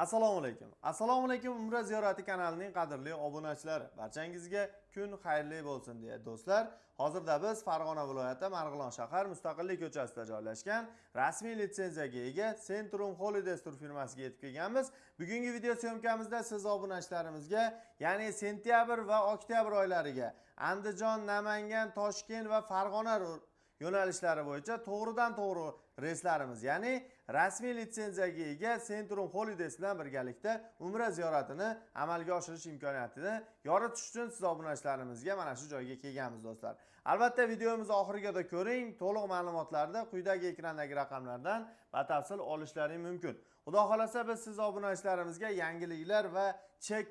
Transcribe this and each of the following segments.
Assalomu alaykum. Assalomu alaykum Umra ziyorati kanalining qadrli obunachilari. Barchangizga kun xayrli bo'lsin deya do'stlar. Hozirda biz Farg'ona viloyati Marg'ilon shahar Mustaqillik ko'chasida joylashgan rasmiy litsenziyaga ega Centrum Holidays tur firmasiga yetib kelganmiz. Bugungi video syomkamizda siz obunachilarimizga, ya'ni sentyabr va oktyabr oylariga Andijon, Namangan, Toshkent va Farg'ona yo'nalishlari bo'yicha to'g'ridan-to'g'ri reyslarimiz, ya'ni rasmiy litsenziyaga ega Centrum Holidays bilan birgalikda Umra ziyoratini amalga oshirish imkoniyatini yoritish uchun siz obunachilarimizga mana shu joyga kelganmiz do'stlar. Albatta videomizni oxirigacha ko'ring, to'liq ma'lumotlarni quyidagi ekrandagi raqamlardan batafsil olishlaring mumkin. Xudo xolasa biz siz obunachilarimizga yangiliklar va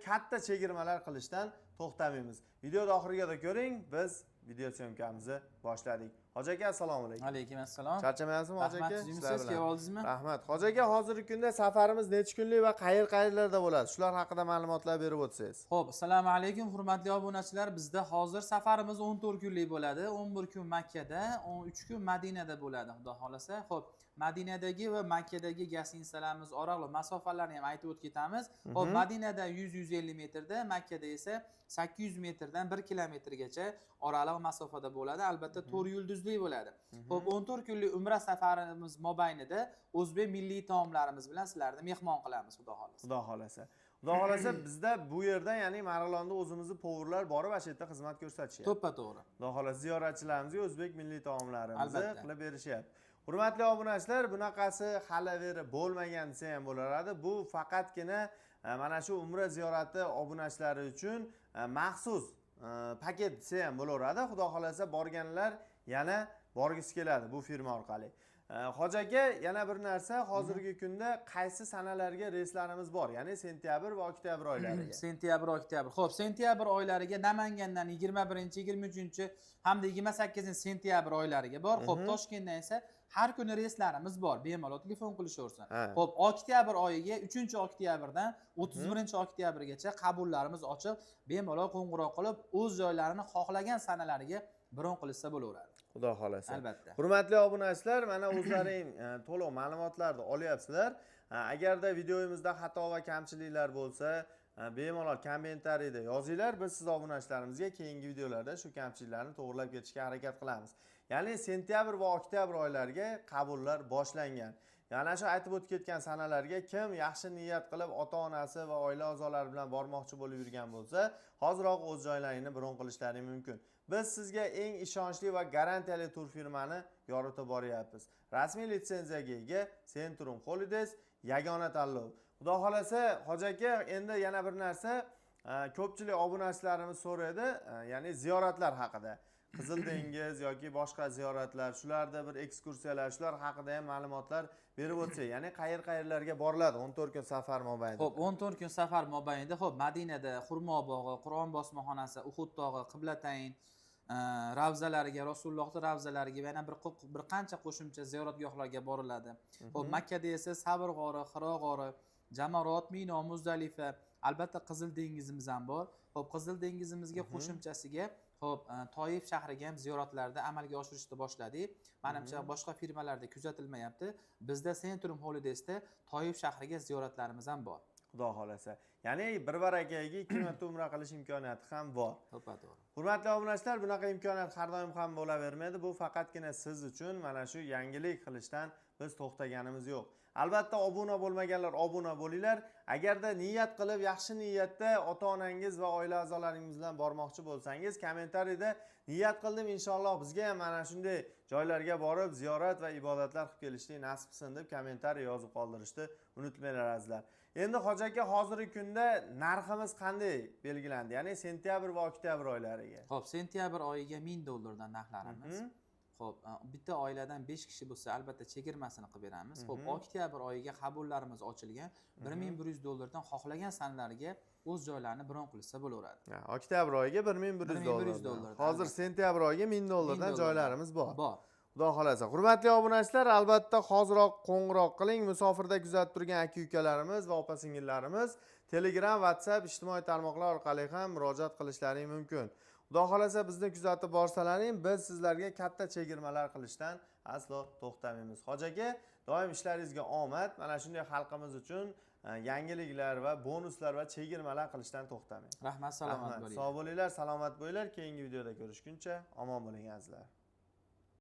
katta chegirmalar qilishdan to'xtamaymiz. Videoni oxirigacha ko'ring, biz video syomkamizni boshladik. Hoji aka, assalomu alaykum. Alaykum assalom. Charchamayapsizmi Hoji aka? Rahmat, keldingizmi? Rahmat. Hoji aka, hozirgi kunda safarimiz necha kunlik va qayerlarda bo'ladi? Shular haqida ma'lumotlar berib o'tsangiz. Xo'p, assalomu alaykum hurmatli obunachilar. Bizda hozir safarimiz 14 kunlik bo'ladi. 11 kun Makkada, 13 kun Madinada bo'ladi, xudo xolasa. Xo'p, Madinadagi va Makkadagi gastinisalarimiz oraliq masofalarni ham aytib o'tib ketamiz. Xo'p, Madinada 100-150 metrda, Makkada esa 800 metrdan 1 kilometrgacha oraliq masofada bo'ladi. Albatta 4 yulduzli bo'ladi. Xo'p, 14 kunlik umra safarimiz mobaynida o'zbek milliy taomlarimiz bilan sizlarni mehmon qilamiz, xudo xolasa. Xudo xolasa. Xudo xolasa bizda bu yerda, ya'ni Marg'ilonda o'zimizning povurlar borib, o'sha yerda xizmat ko'rsatishyapti. To'ppa-to'g'ri. Xudo xolasa ziyoratchilarimizga o'zbek milliy taomlarimizni qilib berishyapti. Hurmatli obunachilar, bunaqasi hali beri bo'lmagan desa ham bo'laradi. Bu faqatgina mana shu umra ziyorati obunachilari uchun maxsus paket desa ham bo'laveradi. Xudo xolasa borganlar yana borgisi keladi bu firma orqali. Hoji aka, yana bir narsa, hozirgi kunda qaysi sanalarga reyslarimiz bor? Ya'ni sentyabr va oktyabr oylariga. Sentyabr, oktyabr. Xo'p, sentyabr oylariga Namangandan 21-23 hamda 28-sentyabr oylariga bor. Xo'p, Toshkentdan esa har kuni reyslarimiz bor. Bemalol telefon qilishaversin. Xo'p, oktyabr oyiga 3-oktyabrdan 31-oktyabrgacha qabullarimiz ochiq. Bemalol qo'ng'iroq qilib, o'z joylarini xohlagan sanalariga bron qilsa bo'laveradi. Xudo xolasa. Albatta. Hurmatli obunachilar, mana o'zlaring to'liq ma'lumotlarni olyapsizlar. Agarda videomizda xato va kamchiliklar bo'lsa, bemalol kommentariyada yozinglar. Biz siz obunachilarimizga keyingi videolarda shu kamchiliklarni to'g'rilab ketishga harakat qilamiz. Ya'ni sentyabr va oktyabr oylariga qabullar boshlangan. Yana shu aytib o'tib ketgan sanalarga kim yaxshi niyat qilib ota-onasi va oila a'zolari bilan bormoqchi bo'lib yurgan bo'lsa, hoziroq o'z joylaringni bron qilishlari mumkin. Biz sizga eng ishonchli va garantiyali tur firmani yoritib boryapmiz. Rasmiy litsenziyaga ega Centrum Holidays yagona tanlov. Xudo xolasa, Hoji aka, endi yana bir narsa, ko'pchilik obunachilarimiz so'raydi, ya'ni ziyoratlar haqida. Qizil dengiz yoki boshqa ziyoratlar, shularda bir ekskursiyalar, shular haqida ham ma'lumotlar berib o'tsak, ya'ni qayerlarga boriladi 14 kun safar mobaynida. Xo'p, 14 kun safar mobaynida, xo'p, Madinada Xurmo bog'i, Qur'on bosmaxonasi, Uhud tog'i, Qiblatayn ravzalariga, Rasulullohning ravzalariga va yana bir qancha qo'shimcha ziyoratgohlarga boriladi. Xo'p, Makkada esa Sabr g'ori, Hiro g'ori, Jamarot, Mino, Muzdalifa, albatta Qizil dengizimiz ham bor. Xo'p, Qizil dengizimizga qo'shimchasiga Xo'p, Toyif shahriga ham ziyoratlarni amalga oshirishni boshladik. Menimcha boshqa firmalarda kuzatilmayapti. Bizda Centrum Holidaysda Toyif shahriga ziyoratlarimiz ham bor. Xudo xolasa. Ya'ni bir barakaga 2 marta umra qilish imkoniyati ham bor. To'ppa-to'g'ri. Hurmatli obunachilar, bunaqa imkoniyat har doim ham bo'lavermaydi. Bu faqatgina siz uchun mana shu yangilik qilishdan biz to'xtaganimiz yo'q. Albatta obuna bo'lmaganlar obuna bo'linglar. Agarda niyat qilib, yaxshi niyatda ota-onangiz va oila a'zolaringiz bilan bormoqchi bo'lsangiz, kommentariyada niyat qildim, inshaalloh bizga ham mana shunday joylarga borib ziyorat va ibodatlar qilib kelishni nasib qilsin deb kommentariy yozib qoldirishni unutmanglar azizlar. Endi Hoji aka, hozirgi kunda narximiz qanday belgilandi? Ya'ni sentyabr va oktyabr oylariga. Xo'p, sentyabr oyiga $1000 dan narxlarimiz. Xo'p, bitta oiladan 5 kishi bo'lsa, albatta chegirmasini qilib beramiz. Xo'p, oktyabr oyiga qabullarimiz ochilgan. $1100 dan xohlagan sanalariga o'z joylarini bron qilsa bo'laveradi. Oktyabr oyiga $1100. Hozir sentyabr oyiga $1000 dan joylarimiz bor. Xudo xolasa. Hurmatli obunachilar, albatta hoziroq qo'ng'iroq qiling. Musofirda kuzatib turgan aka-ukalarimiz va opa-singillarimiz Telegram, WhatsApp ijtimoiy tarmoqlar orqali ham murojaat qilishlari mumkin. Xudo xolasa bizni kuzatib borsalaring, biz sizlarga katta chegirmalar qilishdan aslo to'xtamaymiz. Hoji aka, doim ishlaringizga omad. Mana shunday xalqimiz uchun yangiliklar va bonuslar va chegirmalar qilishdan to'xtamang. Rahmat, salomat Rahmat. bo'ling. Sog' bo'linglar, salomat bo'linglar. Keyingi videoda ko'rishguncha omon bo'ling azizlar.